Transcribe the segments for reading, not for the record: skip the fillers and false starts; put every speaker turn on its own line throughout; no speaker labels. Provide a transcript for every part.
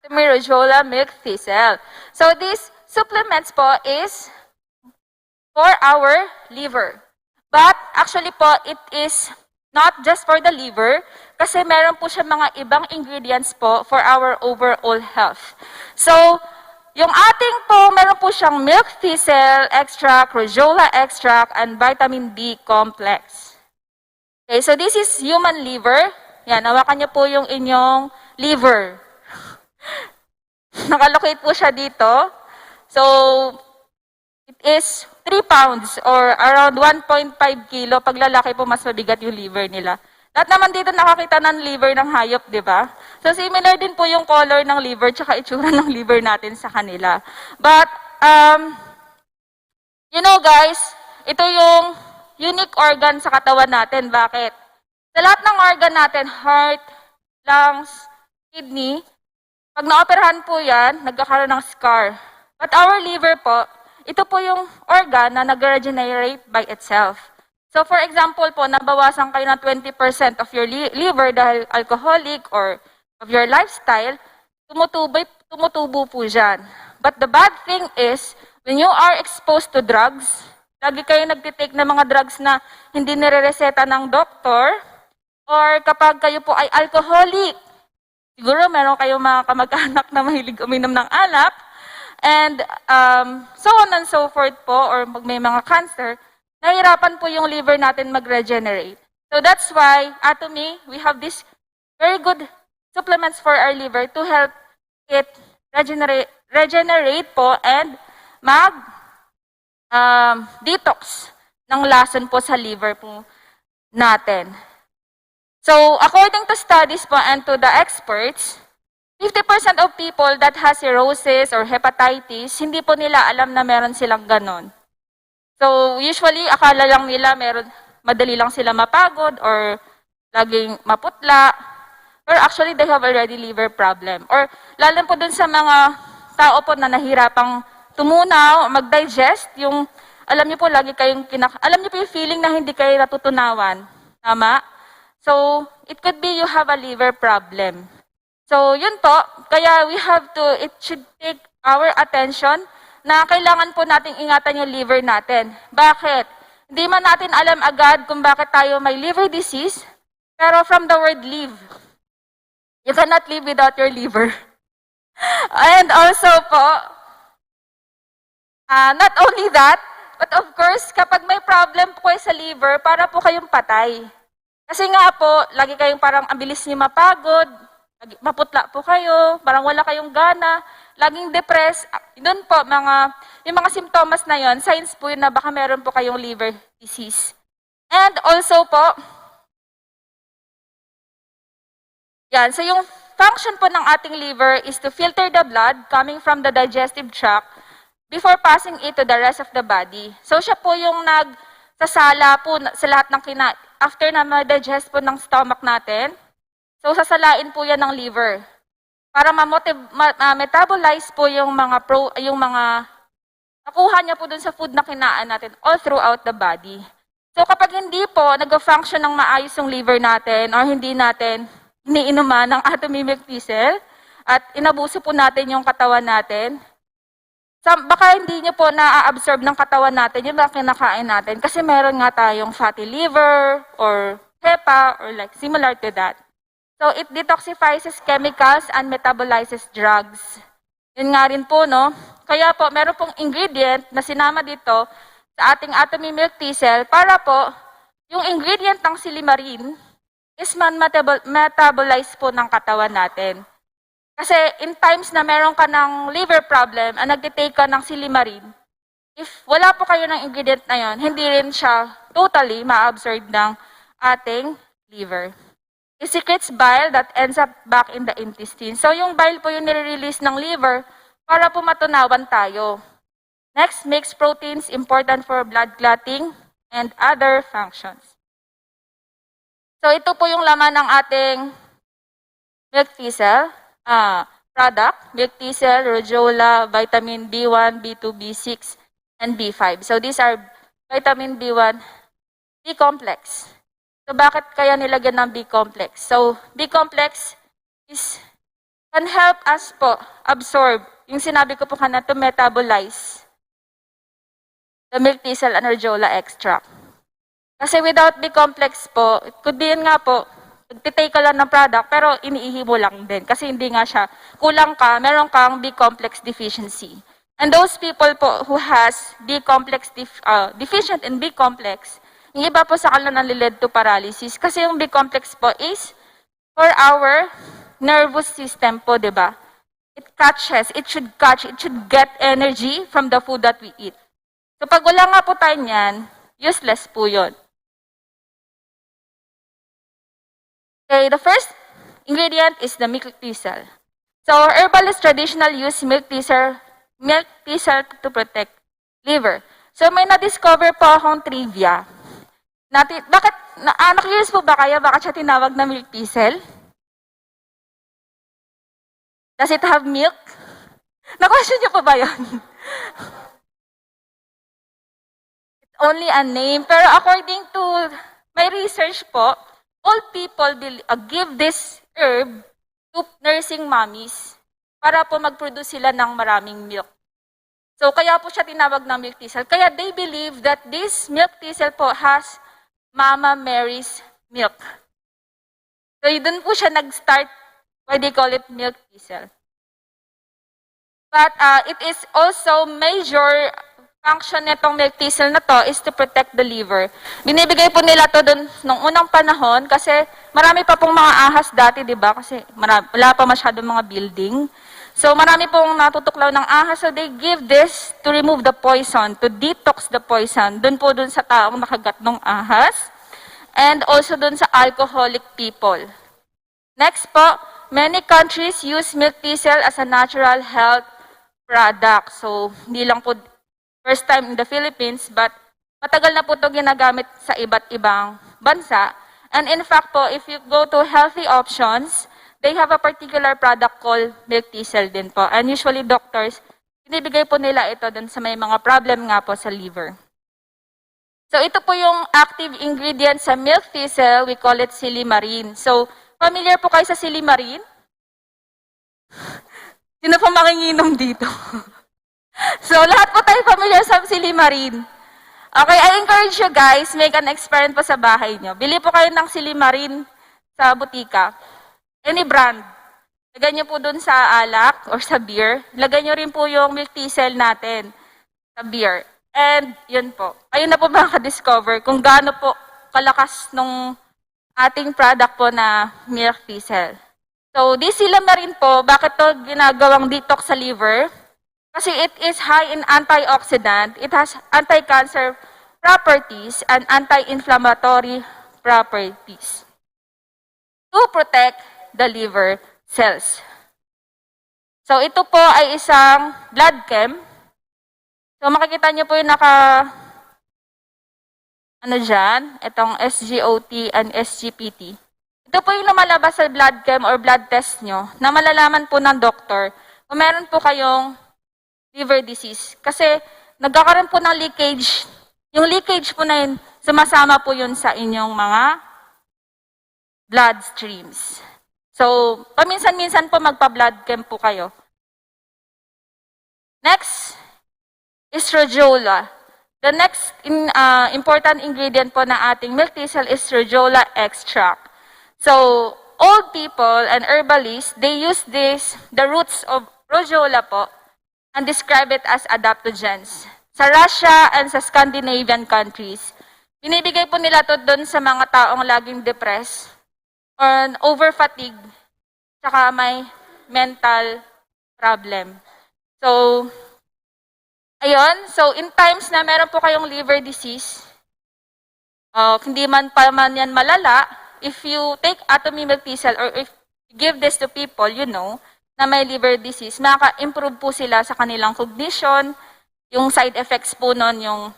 Rojola milk thistle. So these supplements po is for our liver. But actually po, it is not just for the liver kasi meron po siya mga ibang ingredients po for our overall health. So, yung ating po, meron po siyang milk thistle extract, Rojola extract, and vitamin B complex. Okay, so this is human liver. Yan, hawakan niyo po yung inyong liver. Nakalocate po siya dito. So, it is 3 pounds or around 1.5 kilo. Pag lalaki po, mas mabigat yung liver nila. Lahat naman dito nakakita ng liver ng hayop, di ba? So, similar din po yung color ng liver tsaka itsura ng liver natin sa kanila. But, you know guys, ito yung unique organ sa katawan natin. Bakit? Sa lahat ng organ natin, heart, lungs, kidney, pag naoperahan po yan, nagkakaroon ng scar. But our liver po, ito po yung organ na nag-regenerate by itself. So for example po, nabawasan kayo ng 20% of your liver dahil alcoholic or of your lifestyle, tumutubo po dyan. But the bad thing is, when you are exposed to drugs, lagi kayo nagtitake ng mga drugs na hindi nire-reseta ng doktor, or kapag kayo po ay alcoholic, siguro meron kayong mga kamag-anak na mahilig uminom ng alak, and so on and so forth po, or may mga cancer, nahihirapan po yung liver natin mag-regenerate. So that's why, Atomy, we have this very good supplements for our liver to help it regenerate po and detox ng lason po sa liver po natin. So, according to studies po and to the experts, 50% of people that has cirrhosis or hepatitis, hindi po nila alam na meron silang ganon. So, usually, akala lang nila madali lang sila mapagod or laging maputla. Or actually, they have already liver problem. Or lalo po dun sa mga tao po na nahirapang tumunaw, mag-digest, yung, alam niyo po, alam niyo po yung feeling na hindi kayo natutunawan. Tama? So, it could be you have a liver problem. So, yun po, kaya it should take our attention na kailangan po nating ingatan yung liver natin. Bakit? Hindi man natin alam agad kung bakit tayo may liver disease, pero from the word live, you cannot live without your liver. And also po, not only that, but of course, kapag may problem po kayo sa liver, para po kayong patay. Kasi nga po, lagi kayong parang ang bilis niyo mapagod, maputla po kayo, parang wala kayong gana, laging depressed. Doon po, yung mga simptomas na yon, signs po yun na baka meron po kayong liver disease. And also po, yan, so yung function po ng ating liver is to filter the blood coming from the digestive tract before passing it to the rest of the body. So siya po yung nagsasala po sa lahat ng after na ma-digest po ng stomach natin, so sasalain po yan ng liver para ma-metabolize po yung mga nakuha niya po dun sa food na kinaan natin all throughout the body. So kapag hindi po nag-function ng maayos yung liver natin or hindi natin iniinuman ng Atomy milk thistle at inabuso po natin yung katawan natin, baka hindi nyo po na-absorb ng katawan natin yung mga kinakain natin kasi meron nga tayong fatty liver or HEPA or like similar to that. So it detoxifies chemicals and metabolizes drugs. Yun nga rin po, no? Kaya po, meron pong ingredient na sinama dito sa ating Atomy milk thistle para po yung ingredient ng silimarin is metabolize po ng katawan natin. Kasi in times na meron ka ng liver problem at nagtitake ka ng silimarin, if wala po kayo ng ingredient na yon, hindi rin siya totally ma-absorb ng ating liver. It secretes bile that ends up back in the intestine. So yung bile po yung nire-release ng liver para po matunawan tayo. Next, makes proteins important for blood clotting and other functions. So ito po yung laman ng ating milk thistle. Product, milk thistle, Rojola, vitamin B1, B2, B6, and B5. So these are vitamin B1, B complex. So bakit kaya nilagyan ng B complex? So B complex is can help us po absorb, yung sinabi ko po kanina, to metabolize the milk thistle and Rojola extract. Kasi without B-complex po, it could be yun nga po, nagtitake ka lang ng product, pero iniihi mo lang din. Kasi hindi nga siya, kulang ka, meron kang B-complex deficiency. And those people po who has B-complex, deficient in B-complex, yung iba po sa kanila naliled to paralysis. Kasi yung B-complex po is for our nervous system po, di ba? It should get energy from the food that we eat. So pag wala nga po tayo niyan, useless po yun. Okay, the first ingredient is the milk thistle. So herbalists traditional use milk thistle to protect liver. So may na-discover po akong trivia. Nakikiyos po ba kaya bakit siya tinawag na milk thistle? Does it have milk? Na-question niyo po ba yun? It's only a name. Pero according to my research po, all people give this herb to nursing mommies para po mag-produce sila ng maraming milk. So kaya po siya tinawag na milk thistle. Kaya they believe that this milk thistle po has Mama Mary's milk. So doon po siya nag-start why they call it milk thistle. But it is also major function nitong milk thistle na to is to protect the liver. Binibigay po nila to doon nung unang panahon kasi marami pa pong mga ahas dati, di ba? Kasi wala pa masyadong mga building. So marami pong natutuklaw ng ahas. So they give this to remove the poison, to detox the poison. Doon po doon sa taong nakagat ng ahas. And also doon sa alcoholic people. Next po, many countries use milk thistle as a natural health product. So, hindi lang po first time in the Philippines, but matagal na po ito ginagamit sa iba't ibang bansa. And in fact po, if you go to healthy options, they have a particular product called milk thistle din po. And usually doctors, binibigay po nila ito dun sa may mga problem nga po sa liver. So, ito po yung active ingredient sa milk thistle. We call it silimarin. So, familiar po kayo sa silimarin? Sino po makinginom dito? So, lahat po tayo familiar sa silimarin. Okay, I encourage you guys, make an experiment po sa bahay nyo. Bili po kayo ng silimarin sa butika. Any brand. Lagay nyo po dun sa alak or sa beer. Lagay nyo rin po yung milk thistle natin sa beer. And yun po. Ayun na po makaka-discover kung gaano po kalakas nung ating product po na milk thistle. So, this silimarin po, bakit to ginagawang detox sa liver? Kasi it is high in antioxidant, it has anti-cancer properties and anti-inflammatory properties to protect the liver cells. So, ito po ay isang blood chem. So, makikita niyo po yung dyan, itong SGOT and SGPT. Ito po yung lumalabas sa blood chem or blood test nyo na malalaman po ng doktor kung meron po kayong liver disease. Kasi nagkakaroon po ng leakage. Yung leakage po na yun, sumasama po yun sa inyong mga blood streams. So, paminsan-minsan po magpa-blood chem po kayo. Next is Rojola. The next important ingredient po na ating milk thistle is Rojola extract. So, old people and herbalists, they use the roots of Rojola po, and describe it as adaptogens. Sa Russia and sa Scandinavian countries, binibigay po nila to doon sa mga taong laging depressed, or over-fatigue, saka may mental problem. So, ayun. So, in times na meron po kayong liver disease, hindi man pa man yan malala, if you take Atomy milk thistle or if you give this to people, you know, na may liver disease, maka-improve po sila sa kanilang cognition, yung side effects po nun, yung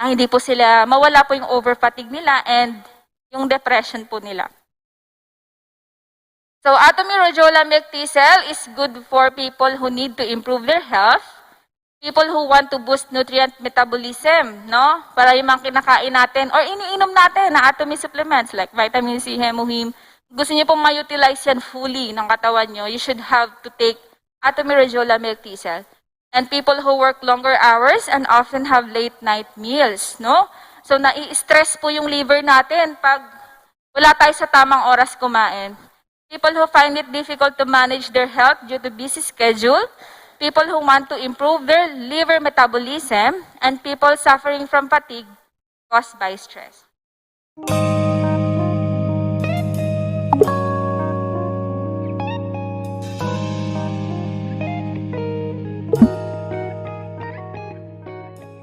na hindi po sila, mawala po yung over-fatigue nila and yung depression po nila. So, Atomy Rojola milk thistle is good for people who need to improve their health, people who want to boost nutrient metabolism, no? Para yung mga kinakain natin or iniinom natin na Atomy supplements like vitamin C, hemohim, gusto niyo pong ma-utilize yan fully ng katawan nyo, you should have to take Atomirejola milk thistle. And people who work longer hours and often have late night meals, no? So, nai-stress po yung liver natin pag wala tayo sa tamang oras kumain. People who find it difficult to manage their health due to busy schedule, people who want to improve their liver metabolism, and people suffering from fatigue caused by stress.